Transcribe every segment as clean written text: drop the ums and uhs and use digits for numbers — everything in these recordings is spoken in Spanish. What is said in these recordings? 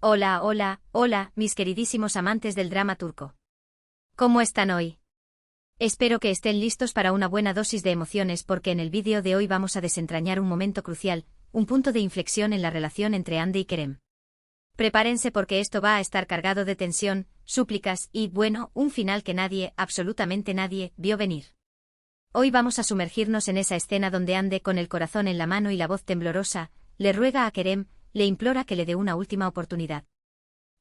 Hola, hola, hola, mis queridísimos amantes del drama turco. ¿Cómo están hoy? Espero que estén listos para una buena dosis de emociones porque en el vídeo de hoy vamos a desentrañar un momento crucial, un punto de inflexión en la relación entre Hande y Kerem. Prepárense porque esto va a estar cargado de tensión, súplicas y, bueno, un final que nadie, absolutamente nadie, vio venir. Hoy vamos a sumergirnos en esa escena donde Hande, con el corazón en la mano y la voz temblorosa, le ruega a Kerem, le implora que le dé una última oportunidad.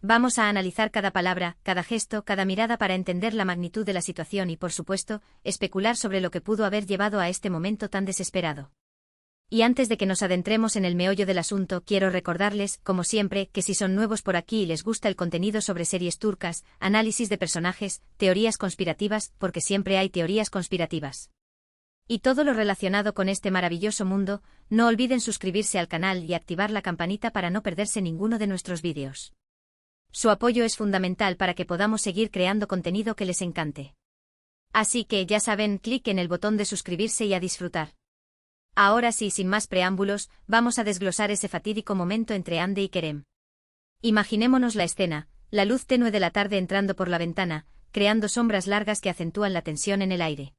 Vamos a analizar cada palabra, cada gesto, cada mirada para entender la magnitud de la situación y, por supuesto, especular sobre lo que pudo haber llevado a este momento tan desesperado. Y antes de que nos adentremos en el meollo del asunto, quiero recordarles, como siempre, que si son nuevos por aquí y les gusta el contenido sobre series turcas, análisis de personajes, teorías conspirativas, porque siempre hay teorías conspirativas, y todo lo relacionado con este maravilloso mundo, no olviden suscribirse al canal y activar la campanita para no perderse ninguno de nuestros vídeos. Su apoyo es fundamental para que podamos seguir creando contenido que les encante. Así que ya saben, clic en el botón de suscribirse y a disfrutar. Ahora sí, sin más preámbulos, vamos a desglosar ese fatídico momento entre Hande y Kerem. Imaginémonos la escena, la luz tenue de la tarde entrando por la ventana, creando sombras largas que acentúan la tensión en el aire.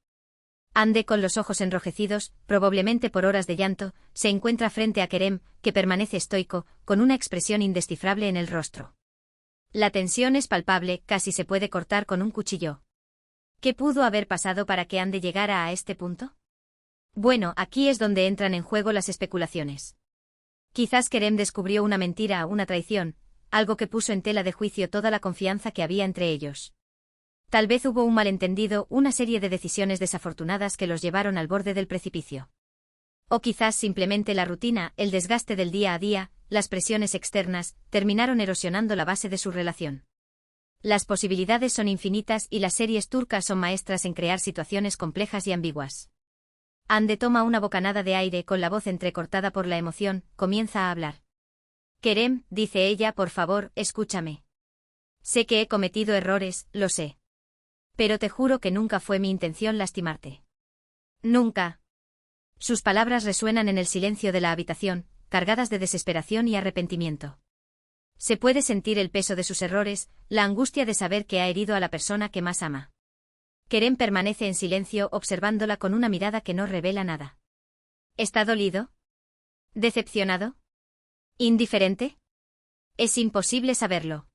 Hande, con los ojos enrojecidos, probablemente por horas de llanto, se encuentra frente a Kerem, que permanece estoico, con una expresión indescifrable en el rostro. La tensión es palpable, casi se puede cortar con un cuchillo. ¿Qué pudo haber pasado para que Hande llegara a este punto? Bueno, aquí es donde entran en juego las especulaciones. Quizás Kerem descubrió una mentira o una traición, algo que puso en tela de juicio toda la confianza que había entre ellos. Tal vez hubo un malentendido, una serie de decisiones desafortunadas que los llevaron al borde del precipicio. O quizás simplemente la rutina, el desgaste del día a día, las presiones externas, terminaron erosionando la base de su relación. Las posibilidades son infinitas y las series turcas son maestras en crear situaciones complejas y ambiguas. Hande toma una bocanada de aire con la voz entrecortada por la emoción, comienza a hablar. Kerem, dice ella, por favor, escúchame. Sé que he cometido errores, lo sé. Pero te juro que nunca fue mi intención lastimarte. Nunca. Sus palabras resuenan en el silencio de la habitación, cargadas de desesperación y arrepentimiento. Se puede sentir el peso de sus errores, la angustia de saber que ha herido a la persona que más ama. Kerem permanece en silencio observándola con una mirada que no revela nada. ¿Está dolido? ¿Decepcionado? ¿Indiferente? Es imposible saberlo.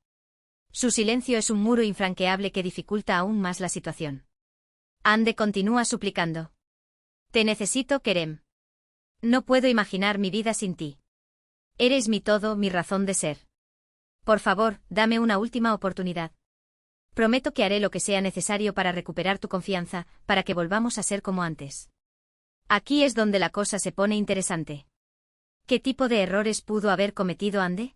Su silencio es un muro infranqueable que dificulta aún más la situación. Hande continúa suplicando. Te necesito, Kerem. No puedo imaginar mi vida sin ti. Eres mi todo, mi razón de ser. Por favor, dame una última oportunidad. Prometo que haré lo que sea necesario para recuperar tu confianza, para que volvamos a ser como antes. Aquí es donde la cosa se pone interesante. ¿Qué tipo de errores pudo haber cometido Hande?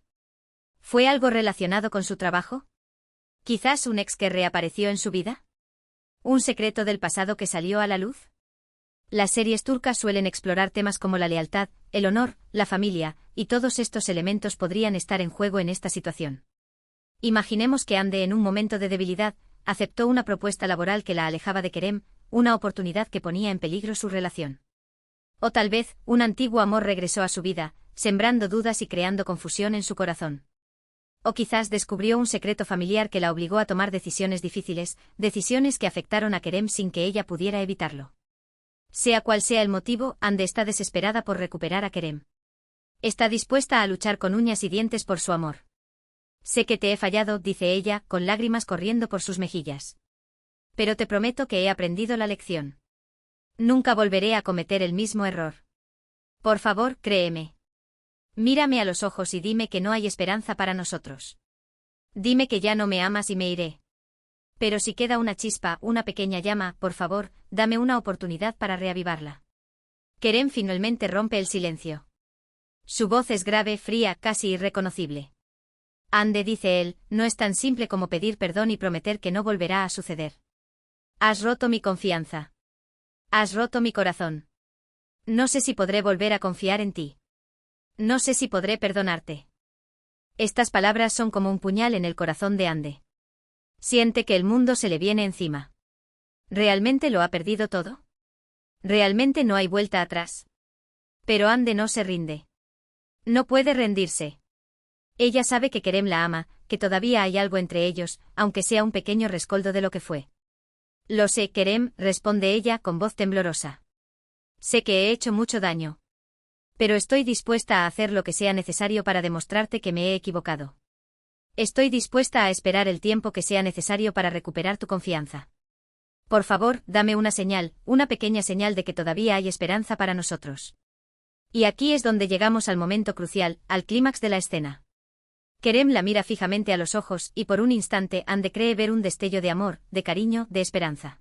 ¿Fue algo relacionado con su trabajo? ¿Quizás un ex que reapareció en su vida? ¿Un secreto del pasado que salió a la luz? Las series turcas suelen explorar temas como la lealtad, el honor, la familia, y todos estos elementos podrían estar en juego en esta situación. Imaginemos que Hande, en un momento de debilidad, aceptó una propuesta laboral que la alejaba de Kerem, una oportunidad que ponía en peligro su relación. O tal vez, un antiguo amor regresó a su vida, sembrando dudas y creando confusión en su corazón. O quizás descubrió un secreto familiar que la obligó a tomar decisiones difíciles, decisiones que afectaron a Kerem sin que ella pudiera evitarlo. Sea cual sea el motivo, Hande está desesperada por recuperar a Kerem. Está dispuesta a luchar con uñas y dientes por su amor. Sé que te he fallado, dice ella, con lágrimas corriendo por sus mejillas. Pero te prometo que he aprendido la lección. Nunca volveré a cometer el mismo error. Por favor, créeme. Mírame a los ojos y dime que no hay esperanza para nosotros. Dime que ya no me amas y me iré. Pero si queda una chispa, una pequeña llama, por favor, dame una oportunidad para reavivarla. Kerem finalmente rompe el silencio. Su voz es grave, fría, casi irreconocible. Hande, dice él, no es tan simple como pedir perdón y prometer que no volverá a suceder. Has roto mi confianza. Has roto mi corazón. No sé si podré volver a confiar en ti. No sé si podré perdonarte. Estas palabras son como un puñal en el corazón de Hande. Siente que el mundo se le viene encima. ¿Realmente lo ha perdido todo? ¿Realmente no hay vuelta atrás? Pero Hande no se rinde. No puede rendirse. Ella sabe que Kerem la ama, que todavía hay algo entre ellos, aunque sea un pequeño rescoldo de lo que fue. Lo sé, Kerem, responde ella con voz temblorosa. Sé que he hecho mucho daño. Pero estoy dispuesta a hacer lo que sea necesario para demostrarte que me he equivocado. Estoy dispuesta a esperar el tiempo que sea necesario para recuperar tu confianza. Por favor, dame una señal, una pequeña señal de que todavía hay esperanza para nosotros. Y aquí es donde llegamos al momento crucial, al clímax de la escena. Kerem la mira fijamente a los ojos y por un instante Ande cree ver un destello de amor, de cariño, de esperanza.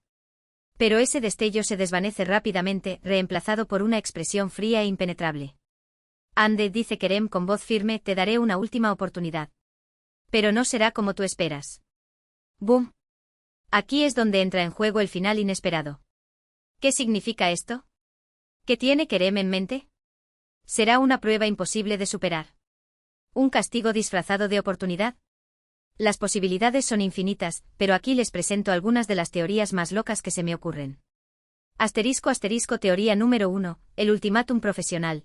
Pero ese destello se desvanece rápidamente, reemplazado por una expresión fría e impenetrable. Ande, dice Kerem con voz firme, te daré una última oportunidad. Pero no será como tú esperas. ¡Bum! Aquí es donde entra en juego el final inesperado. ¿Qué significa esto? ¿Qué tiene Kerem en mente? ¿Será una prueba imposible de superar? ¿Un castigo disfrazado de oportunidad? Las posibilidades son infinitas, pero aquí les presento algunas de las teorías más locas que se me ocurren. Teoría número 1, el ultimátum profesional.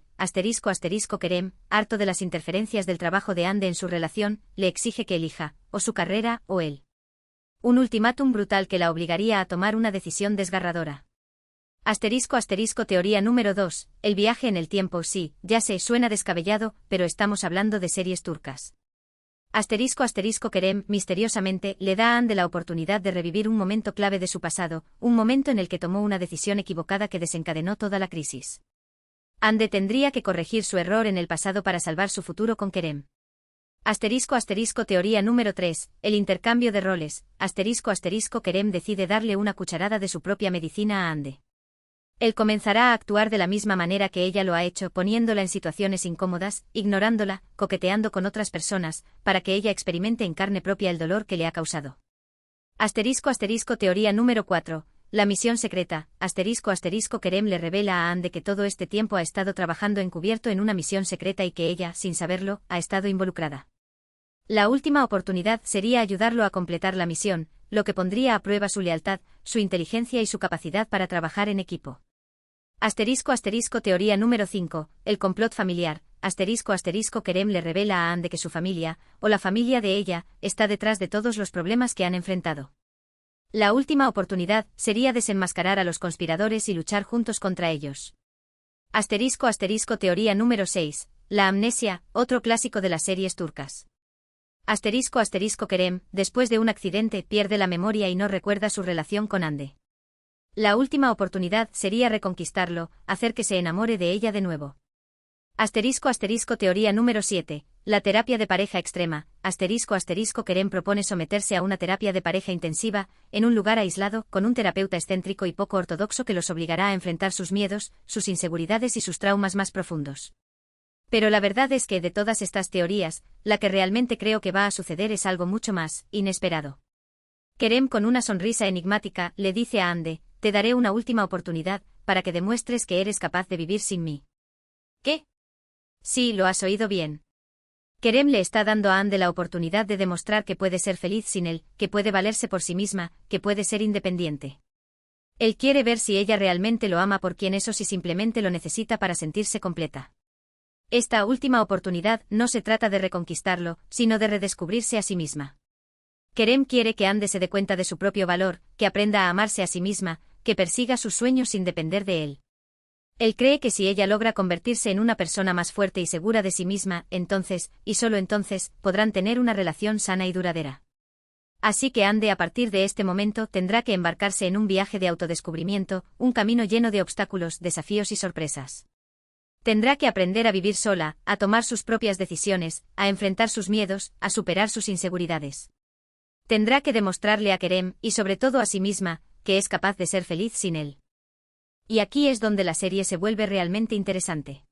Kerem, harto de las interferencias del trabajo de Ande en su relación, le exige que elija, o su carrera, o él. Un ultimátum brutal que la obligaría a tomar una decisión desgarradora. Teoría número 2, el viaje en el tiempo. Sí, ya sé, suena descabellado, pero estamos hablando de series turcas. Kerem, misteriosamente, le da a Ande la oportunidad de revivir un momento clave de su pasado, un momento en el que tomó una decisión equivocada que desencadenó toda la crisis. Ande tendría que corregir su error en el pasado para salvar su futuro con Kerem. Teoría número 3, el intercambio de roles. Kerem decide darle una cucharada de su propia medicina a Ande. Él comenzará a actuar de la misma manera que ella lo ha hecho, poniéndola en situaciones incómodas, ignorándola, coqueteando con otras personas, para que ella experimente en carne propia el dolor que le ha causado. Teoría número 4, la misión secreta. Kerem le revela a Ande que todo este tiempo ha estado trabajando encubierto en una misión secreta y que ella, sin saberlo, ha estado involucrada. La última oportunidad sería ayudarlo a completar la misión, lo que pondría a prueba su lealtad, su inteligencia y su capacidad para trabajar en equipo. Teoría número 5, el complot familiar. Kerem le revela a Ande que su familia, o la familia de ella, está detrás de todos los problemas que han enfrentado. La última oportunidad sería desenmascarar a los conspiradores y luchar juntos contra ellos. Teoría número 6, la amnesia, otro clásico de las series turcas. Kerem, después de un accidente, pierde la memoria y no recuerda su relación con Ande. La última oportunidad sería reconquistarlo, hacer que se enamore de ella de nuevo. Teoría número 7, la terapia de pareja extrema. Kerem propone someterse a una terapia de pareja intensiva, en un lugar aislado, con un terapeuta excéntrico y poco ortodoxo que los obligará a enfrentar sus miedos, sus inseguridades y sus traumas más profundos. Pero la verdad es que de todas estas teorías, la que realmente creo que va a suceder es algo mucho más inesperado. Kerem, con una sonrisa enigmática, le dice a Ande, te daré una última oportunidad, para que demuestres que eres capaz de vivir sin mí. ¿Qué? Sí, lo has oído bien. Kerem le está dando a Ande la oportunidad de demostrar que puede ser feliz sin él, que puede valerse por sí misma, que puede ser independiente. Él quiere ver si ella realmente lo ama por quien es o si simplemente lo necesita para sentirse completa. Esta última oportunidad no se trata de reconquistarlo, sino de redescubrirse a sí misma. Kerem quiere que Ande se dé cuenta de su propio valor, que aprenda a amarse a sí misma, que persiga sus sueños sin depender de él. Él cree que si ella logra convertirse en una persona más fuerte y segura de sí misma, entonces, y solo entonces, podrán tener una relación sana y duradera. Así que Ande a partir de este momento tendrá que embarcarse en un viaje de autodescubrimiento, un camino lleno de obstáculos, desafíos y sorpresas. Tendrá que aprender a vivir sola, a tomar sus propias decisiones, a enfrentar sus miedos, a superar sus inseguridades. Tendrá que demostrarle a Kerem, y sobre todo a sí misma, que es capaz de ser feliz sin él. Y aquí es donde la serie se vuelve realmente interesante.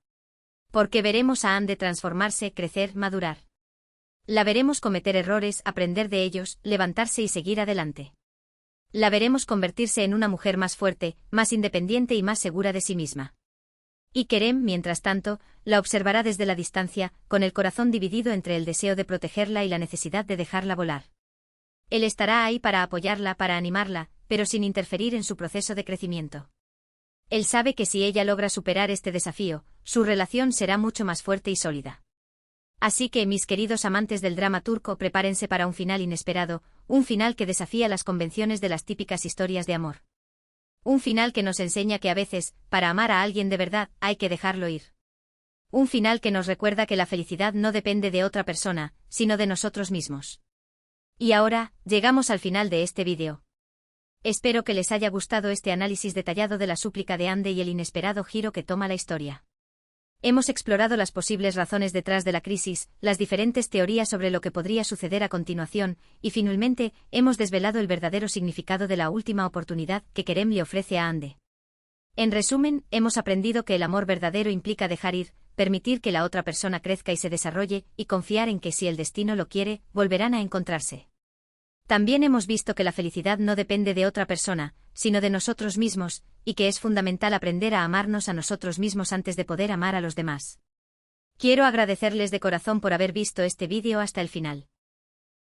Porque veremos a Ande transformarse, crecer, madurar. La veremos cometer errores, aprender de ellos, levantarse y seguir adelante. La veremos convertirse en una mujer más fuerte, más independiente y más segura de sí misma. Y Kerem, mientras tanto, la observará desde la distancia, con el corazón dividido entre el deseo de protegerla y la necesidad de dejarla volar. Él estará ahí para apoyarla, para animarla, pero sin interferir en su proceso de crecimiento. Él sabe que si ella logra superar este desafío, su relación será mucho más fuerte y sólida. Así que, mis queridos amantes del drama turco, prepárense para un final inesperado, un final que desafía las convenciones de las típicas historias de amor. Un final que nos enseña que a veces, para amar a alguien de verdad, hay que dejarlo ir. Un final que nos recuerda que la felicidad no depende de otra persona, sino de nosotros mismos. Y ahora, llegamos al final de este vídeo. Espero que les haya gustado este análisis detallado de la súplica de Ande y el inesperado giro que toma la historia. Hemos explorado las posibles razones detrás de la crisis, las diferentes teorías sobre lo que podría suceder a continuación, y finalmente, hemos desvelado el verdadero significado de la última oportunidad que Kerem le ofrece a Ande. En resumen, hemos aprendido que el amor verdadero implica dejar ir, permitir que la otra persona crezca y se desarrolle, y confiar en que si el destino lo quiere, volverán a encontrarse. También hemos visto que la felicidad no depende de otra persona, sino de nosotros mismos, y que es fundamental aprender a amarnos a nosotros mismos antes de poder amar a los demás. Quiero agradecerles de corazón por haber visto este vídeo hasta el final.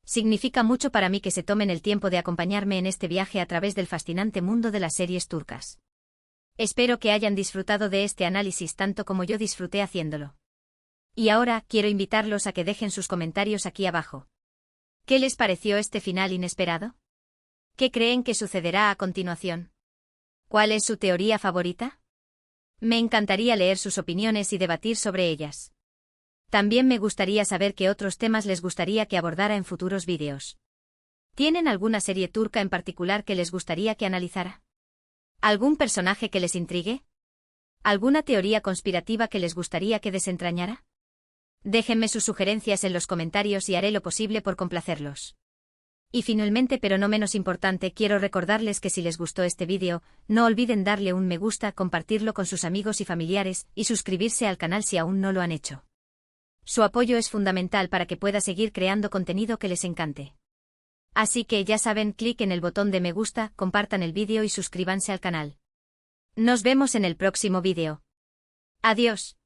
Significa mucho para mí que se tomen el tiempo de acompañarme en este viaje a través del fascinante mundo de las series turcas. Espero que hayan disfrutado de este análisis tanto como yo disfruté haciéndolo. Y ahora, quiero invitarlos a que dejen sus comentarios aquí abajo. ¿Qué les pareció este final inesperado? ¿Qué creen que sucederá a continuación? ¿Cuál es su teoría favorita? Me encantaría leer sus opiniones y debatir sobre ellas. También me gustaría saber qué otros temas les gustaría que abordara en futuros vídeos. ¿Tienen alguna serie turca en particular que les gustaría que analizara? ¿Algún personaje que les intrigue? ¿Alguna teoría conspirativa que les gustaría que desentrañara? Déjenme sus sugerencias en los comentarios y haré lo posible por complacerlos. Y finalmente, pero no menos importante, quiero recordarles que si les gustó este vídeo, no olviden darle un me gusta, compartirlo con sus amigos y familiares, y suscribirse al canal si aún no lo han hecho. Su apoyo es fundamental para que pueda seguir creando contenido que les encante. Así que ya saben, clic en el botón de me gusta, compartan el vídeo y suscríbanse al canal. Nos vemos en el próximo vídeo. Adiós.